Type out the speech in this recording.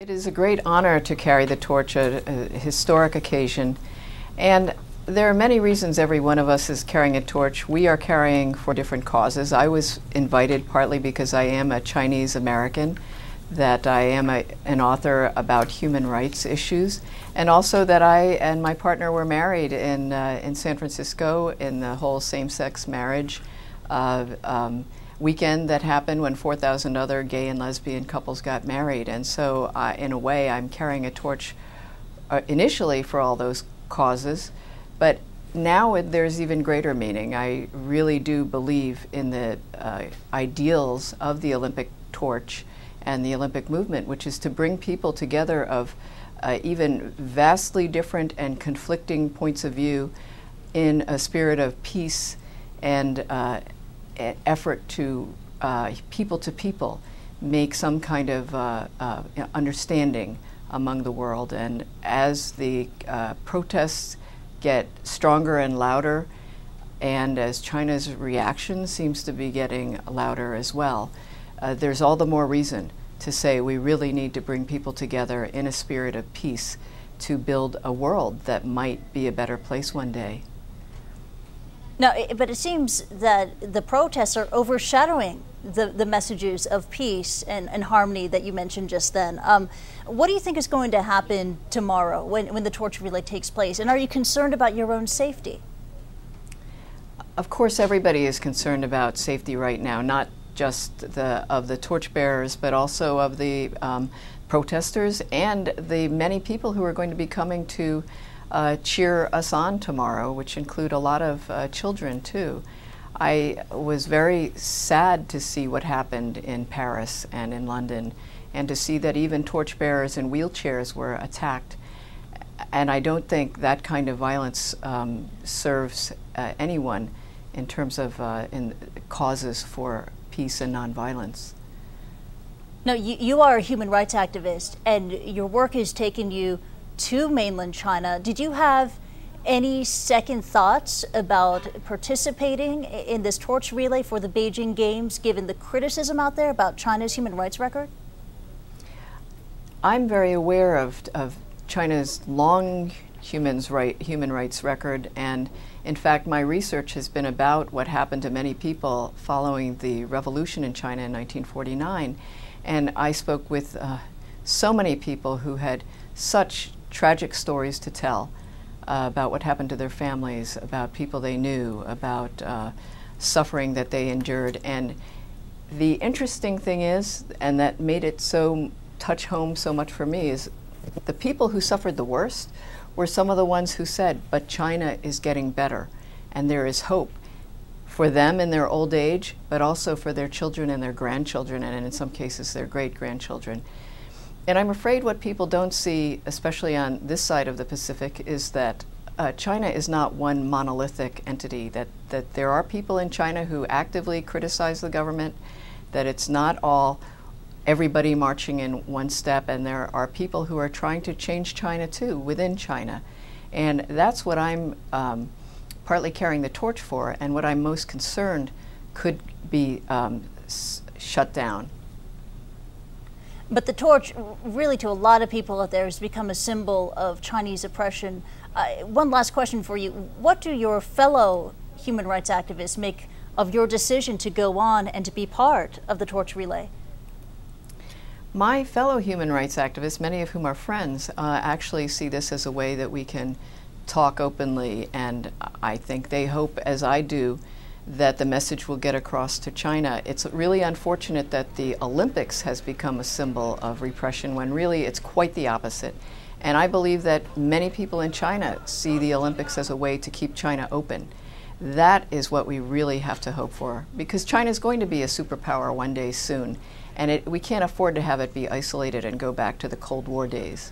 It is a great honor to carry the torch at a historic occasion, and there are many reasons every one of us is carrying a torch. We are carrying for different causes. I was invited partly because I am a Chinese American, that I am an author about human rights issues, and also that I and my partner were married in San Francisco in the whole same-sex marriage weekend that happened when 4,000 other gay and lesbian couples got married. And so in a way I'm carrying a torch initially for all those causes, but now there's even greater meaning. I really do believe in the ideals of the Olympic torch and the Olympic movement, which is to bring people together of even vastly different and conflicting points of view in a spirit of peace and effort to people make some kind of understanding among the world. And as the protests get stronger and louder, and as China's reaction seems to be getting louder as well, there's all the more reason to say we really need to bring people together in a spirit of peace to build a world that might be a better place one day. No, but it seems that the protests are overshadowing the messages of peace and harmony that you mentioned just then. What do you think is going to happen tomorrow when the torch relay takes place? And are you concerned about your own safety? Of course, everybody is concerned about safety right now, not just of the torchbearers, but also of the protesters and the many people who are going to be coming to cheer us on tomorrow, which include a lot of children too. I was very sad to see what happened in Paris and in London, and to see that even torchbearers in wheelchairs were attacked. And I don't think that kind of violence serves anyone in terms of in causes for peace and nonviolence. No, you are a human rights activist, and your work has taken you to mainland China. Did you have any second thoughts about participating in this torch relay for the Beijing Games, given the criticism out there about China's human rights record? I'm very aware of China's long human rights record, and in fact my research has been about what happened to many people following the revolution in China in 1949. And I spoke with so many people who had such tragic stories to tell about what happened to their families, about people they knew, about suffering that they endured. And the interesting thing is, and that made it so touch home so much for me, is the people who suffered the worst were some of the ones who said, but China is getting better, and there is hope for them in their old age, but also for their children and their grandchildren, and in some cases their great-grandchildren. And I'm afraid what people don't see, especially on this side of the Pacific, is that China is not one monolithic entity, that there are people in China who actively criticize the government, that it's not all everybody marching in one step, and there are people who are trying to change China too, within China. And that's what I'm partly carrying the torch for, and what I'm most concerned could be shut down. But the torch, really to a lot of people out there, has become a symbol of Chinese oppression. One last question for you. What do your fellow human rights activists make of your decision to go on and to be part of the torch relay? My fellow human rights activists, many of whom are friends, actually see this as a way that we can talk openly, and I think they hope, as I do, that the message will get across to China. It's really unfortunate that the Olympics has become a symbol of repression when really it's quite the opposite. And I believe that many people in China see the Olympics as a way to keep China open. That is what we really have to hope for, because China is going to be a superpower one day soon, and we can't afford to have it be isolated and go back to the Cold War days.